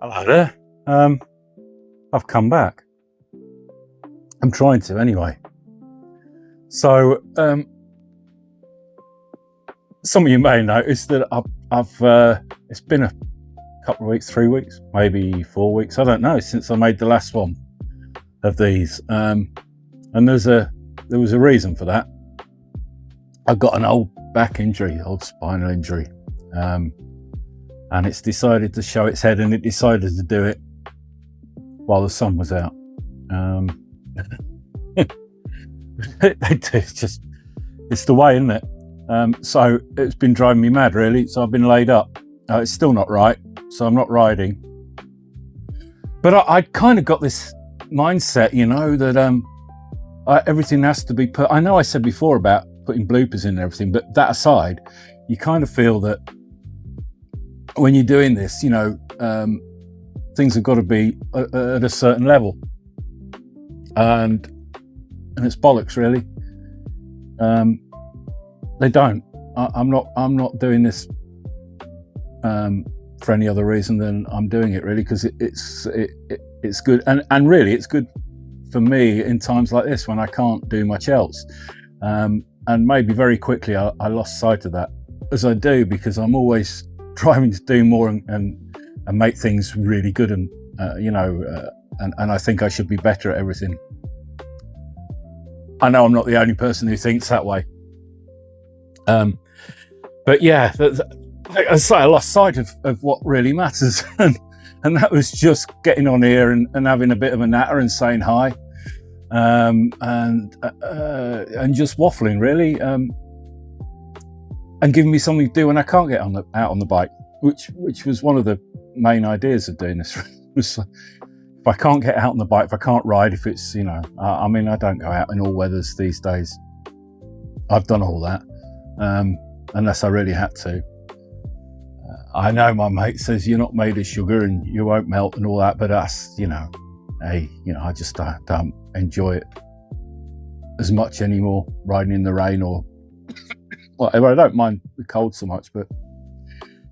Hello there. I've come back. I'm trying to anyway. So, some of you may notice that I've it's been a couple of weeks, 3 weeks, maybe 4 weeks, I don't know, since I made the last one of these. And there was a reason for that. I got an old back injury, old spinal injury. And it's decided to show its head, and it decided to do it while the sun was out. It's the way, isn't it? So it's been driving me mad, really. So I've been laid up. It's still not right, so I'm not riding. But I kind of got this mindset, that everything has to be put. I know I said before about putting bloopers in and everything, but that aside, you kind of feel that when you're doing this, things have got to be at a certain level, and it's bollocks, really. They don't. I'm not doing this for any other reason than I'm doing it, really, because it's good, and really it's good for me in times like this when I can't do much else. And maybe very quickly I lost sight of that, as I do, because I'm always trying to do more and make things really good, and I think I should be better at everything. I know I'm not the only person who thinks that way, but yeah, I say I lost sight of what really matters, and that was just getting on here and having a bit of a natter and saying hi, and just waffling, really. And giving me something to do when I can't get out on the bike, which was one of the main ideas of doing this. Was if I can't get out on the bike, if I can't ride, if it's, I don't go out in all weathers these days. I've done all that, unless I really had to. I know my mate says you're not made of sugar and you won't melt and all that, but that's, I just don't enjoy it as much anymore, riding in the rain or whatever. I don't mind the cold so much, but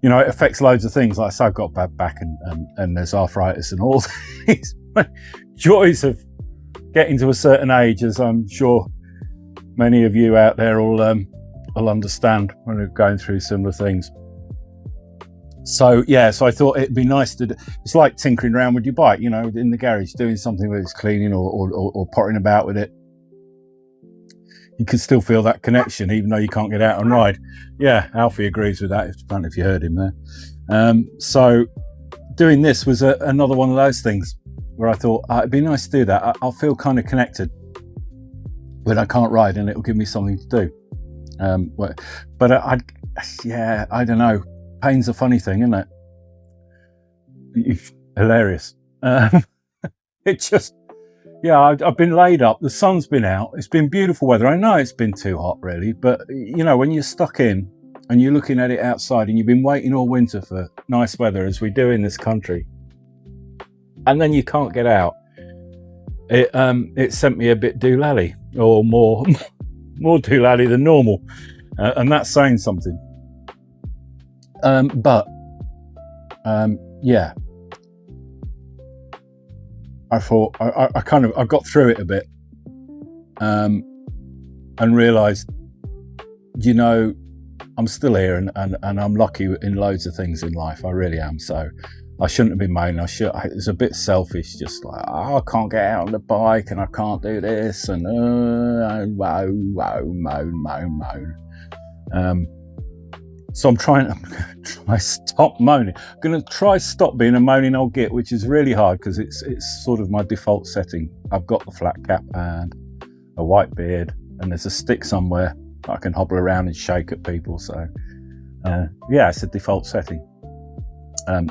it affects loads of things. Like I say, I've got a bad back and there's arthritis and all these joys of getting to a certain age, as I'm sure many of you out there will understand when they're going through similar things. So I thought it'd be nice to. It's like tinkering around with your bike, in the garage, doing something where it's cleaning or pottering about with it. You can still feel that connection, even though you can't get out and ride. Yeah, Alfie agrees with that, if you heard him there. So doing this was another one of those things where I thought it'd be nice to do that. I'll feel kind of connected when I can't ride, and it'll give me something to do. But I don't know. Pain's a funny thing, isn't it? It's hilarious. It just... Yeah, I've been laid up. The sun's been out. It's been beautiful weather. I know it's been too hot, really, but when you're stuck in and you're looking at it outside and you've been waiting all winter for nice weather, as we do in this country, and then you can't get out, it sent me a bit doolally, or more doolally than normal, and that's saying something. Yeah. I thought I got through it a bit, and realised, I'm still here, and I'm lucky in loads of things in life. I really am. So I shouldn't have been moaning. It's a bit selfish, just like, I can't get out on the bike and I can't do this, and moan. So I'm trying to stop moaning. I'm going to try stop being a moaning old git, which is really hard because it's sort of my default setting. I've got the flat cap and a white beard, and there's a stick somewhere I can hobble around and shake at people. So it's a default setting. I'm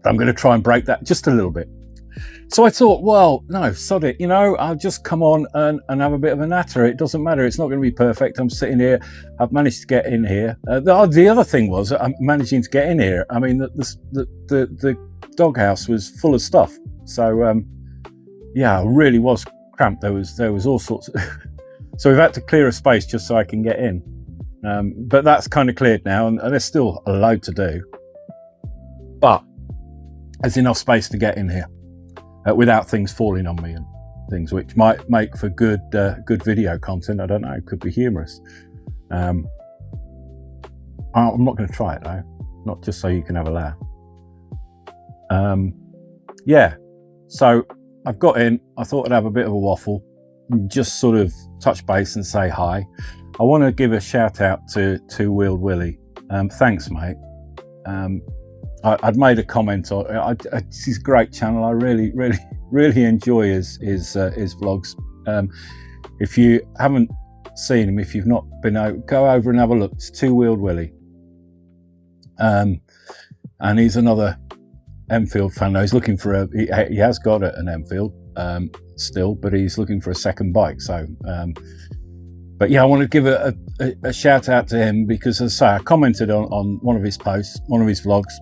going to try and break that just a little bit. So I thought, well, no, sod it, I'll just come on and have a bit of a natter. It doesn't matter. It's not going to be perfect. I'm sitting here. I've managed to get in here. The other thing was I'm managing to get in here. I mean, the doghouse was full of stuff. So, I really was cramped. There was all sorts of... So we've had to clear a space just so I can get in. But that's kind of cleared now, and there's still a load to do. But there's enough space to get in here without things falling on me and things, which might make for good video content. I don't know, it could be humorous. I'm not going to try it though, not just so you can have a laugh. Yeah, so I've got in, I thought I'd have a bit of a waffle, just sort of touch base and say hi. I want to give a shout out to Two Wheeled Willie. Thanks, mate. I'd made a comment on it's his great channel. I really enjoy his vlogs. If you haven't seen him, if you've not been out, go over and have a look. It's Two Wheeled Willie. And he's another Enfield fan. He's looking for he has got an Enfield still, but he's looking for a second bike. So, but yeah, I want to give a shout out to him because, as I say, I commented on one of his posts, one of his vlogs,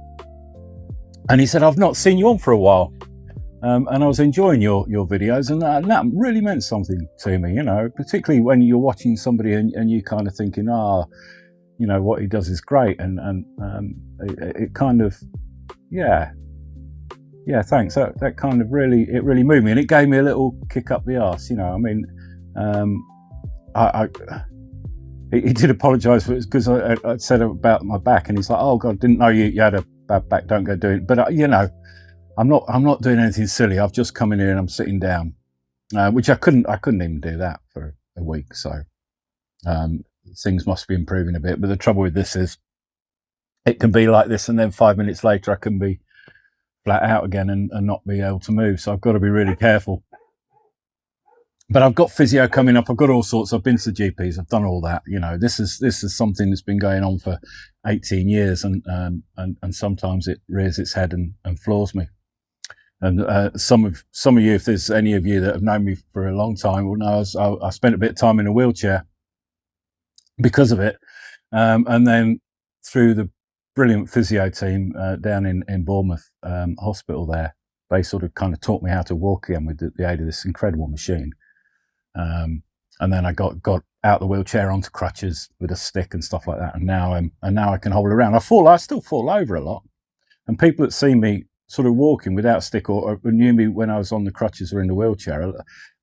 and he said, "I've not seen you on for a while, and I was enjoying your videos, and that really meant something to me, you know, particularly when you're watching somebody and you kind of thinking, you know, what he does is great, and it kind of, yeah, thanks. That kind of really moved me, and it gave me a little kick up the arse, you know. I mean, he did apologise for it because I said about my back, and he's like, "Oh God, didn't know you had a bad back. Don't go doing it." But you know, I'm not doing anything silly. I've just come in here and I'm sitting down, which I couldn't even do that for a week. So things must be improving a bit. But the trouble with this is, it can be like this, and then 5 minutes later, I can be flat out again and not be able to move. So I've got to be really careful. But I've got physio coming up. I've got all sorts. I've been to GPs. I've done all that. You know, this is something that's been going on for 18 years, and sometimes it rears its head and floors me. And some of you, if there's any of you that have known me for a long time, will know I spent a bit of time in a wheelchair because of it. And then through the brilliant physio team down in Bournemouth Hospital there, they sort of kind of taught me how to walk again with the aid of this incredible machine. And then I got out the wheelchair onto crutches with a stick and stuff like that, and now I can hobble around. I still fall over a lot, and people that see me sort of walking without a stick or knew me when I was on the crutches or in the wheelchair,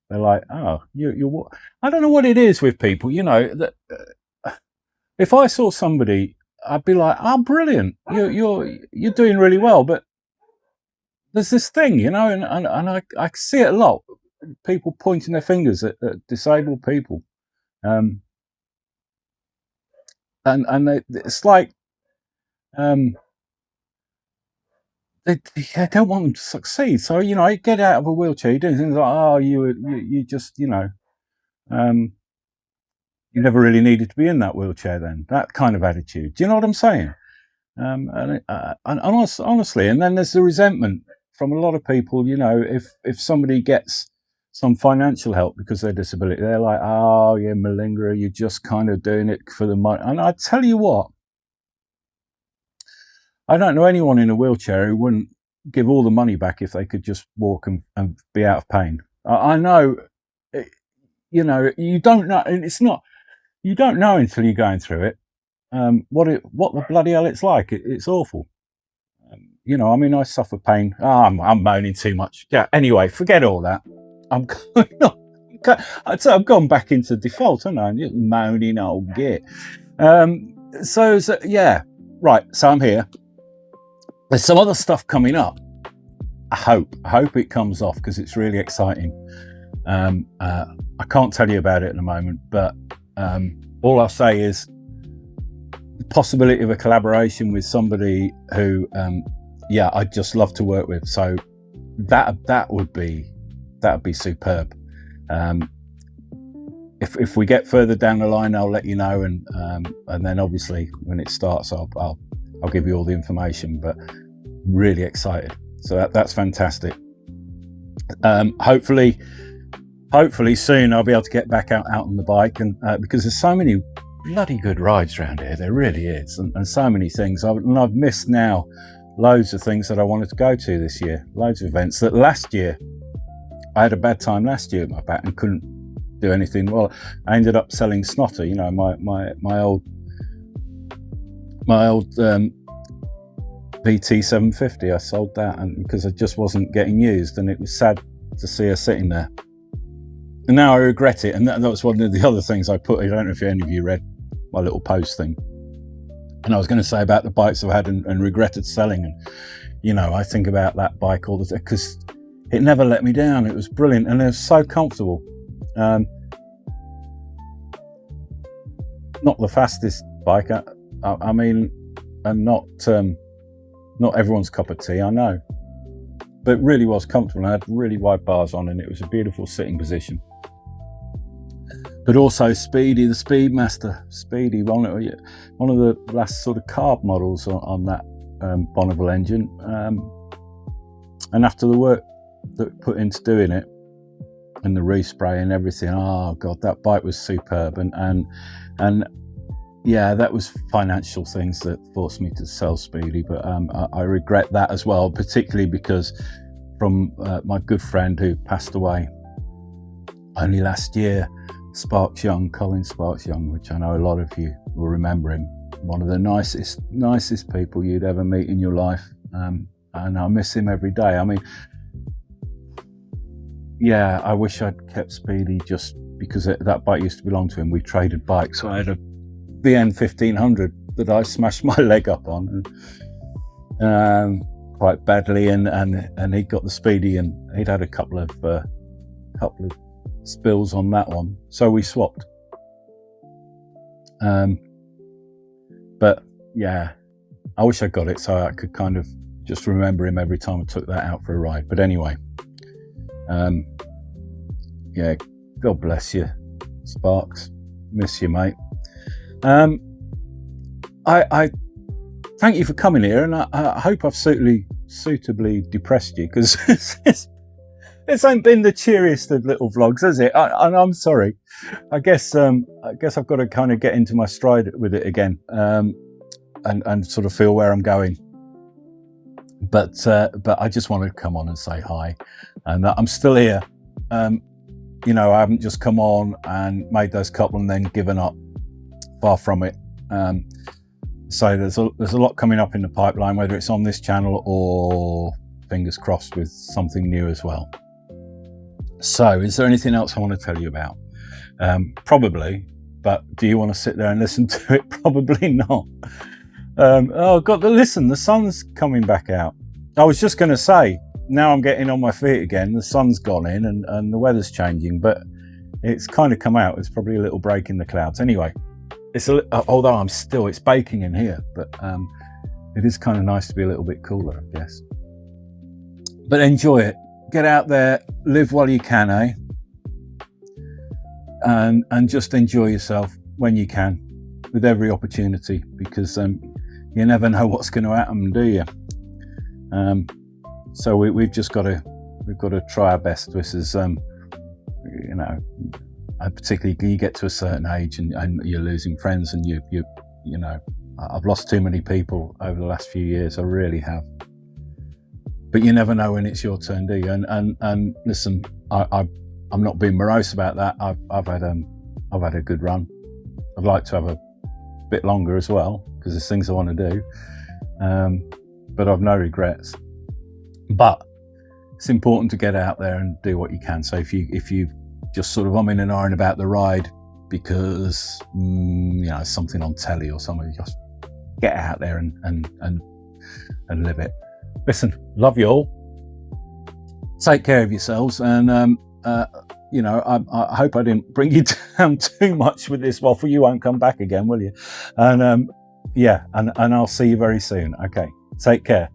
they're like, "Oh, you're." I don't know what it is with people, you know. That if I saw somebody, I'd be like, "Oh, brilliant! You're doing really well." But there's this thing, you know, and I see it a lot. People pointing their fingers at disabled people, and it's like they don't want them to succeed. So, you know, you get out of a wheelchair, you're doing things like, "Oh, you just, you know, you never really needed to be in that wheelchair then." That kind of attitude. Do you know what I'm saying? And honestly, and then there's the resentment from a lot of people. You know, if somebody gets some financial help because of their disability, they're like, "Oh, yeah, malingerer, you're just kind of doing it for the money." And I tell you what, I don't know anyone in a wheelchair who wouldn't give all the money back if they could just walk and be out of pain. I know, you know, you don't know, and you don't know until you're going through it, what the bloody hell it's like. It's awful. You know, I mean, I suffer pain. I'm moaning too much. Yeah. Anyway, forget all that. I've gone back into default, haven't I? I'm just moaning old git. So yeah, right. So I'm here. There's some other stuff coming up. I hope it comes off because it's really exciting. I can't tell you about it at the moment, but all I'll say is the possibility of a collaboration with somebody who, yeah, I'd just love to work with. So that would be superb. If we get further down the line, I'll let you know, and then obviously when it starts, I'll give you all the information. But really excited, so that's fantastic. Hopefully soon I'll be able to get back out on the bike, and because there's so many bloody good rides around here, there really is, and so many things. I've missed now loads of things that I wanted to go to this year, loads of events that last year I had a bad time last year with my back and couldn't do anything. Well, I ended up selling Snotter, you know, my old BT 750. I sold that, and because it just wasn't getting used, and it was sad to see her sitting there. And now I regret it. And that was one of the other things I put. I don't know if any of you read my little post thing. And I was going to say about the bikes I've had and regretted selling. And, you know, I think about that bike all the time because it never let me down. It was brilliant and it was so comfortable. Not the fastest bike, I mean, and not everyone's cup of tea, I know. But it really was comfortable. I had really wide bars on and it was a beautiful sitting position. But also Speedy, the Speedmaster, Speedy, one of the last sort of carb models on that Bonneville engine. And after the work that put into doing it and the respray and everything, oh God, that bike was superb. And yeah, that was financial things that forced me to sell Speedy. But I regret that as well, particularly because from my good friend who passed away only last year, Colin Sparks Young, which I know a lot of you will remember him. One of the nicest people you'd ever meet in your life. And I miss him every day. I mean, yeah, I wish I'd kept Speedy just because that bike used to belong to him. We traded bikes. So I had a VN 1500 that I smashed my leg up on quite badly, and he got the Speedy, and he'd had a couple of spills on that one, so we swapped. But yeah, I wish I got it so I could kind of just remember him every time I took that out for a ride. But anyway, yeah, God bless you, Sparks. Miss you, mate. I thank you for coming here, and I hope I've suitably depressed you, because this ain't been the cheeriest of little vlogs, has it? And I'm sorry. I guess I've got to kind of get into my stride with it again, and sort of feel where I'm going. But I just wanted to come on and say hi, and I'm still here. You know, I haven't just come on and made those couple and then given up. Far from it. So there's a lot coming up in the pipeline, whether it's on this channel or fingers crossed with something new as well. So is there anything else I want to tell you about? Probably, but do you want to sit there and listen to it? Probably not. Oh, the sun's coming back out. I was just going to say, now I'm getting on my feet again, the sun's gone in and the weather's changing, but it's kind of come out. It's probably a little break in the clouds. Anyway, although it's baking in here, but it is kind of nice to be a little bit cooler, I guess. But enjoy it. Get out there, live while you can, eh? And just enjoy yourself when you can, with every opportunity, because you never know what's going to happen, do you? So we've got to try our best. This is, you know, particularly you get to a certain age and you're losing friends, and you know, I've lost too many people over the last few years. I really have. But you never know when it's your turn, do you? And listen, I'm not being morose about that. I've had a good run. I'd like to have a bit longer as well, because there's things I want to do. But I've no regrets. But it's important to get out there and do what you can. So if you just sort of umming and ahhing about the ride because you know, something on telly or something, just get out there and live it. Listen, love you all. Take care of yourselves, and you know, I hope I didn't bring you down too much with this waffle. You won't come back again, will you? And yeah, and I'll see you very soon. Okay, take care.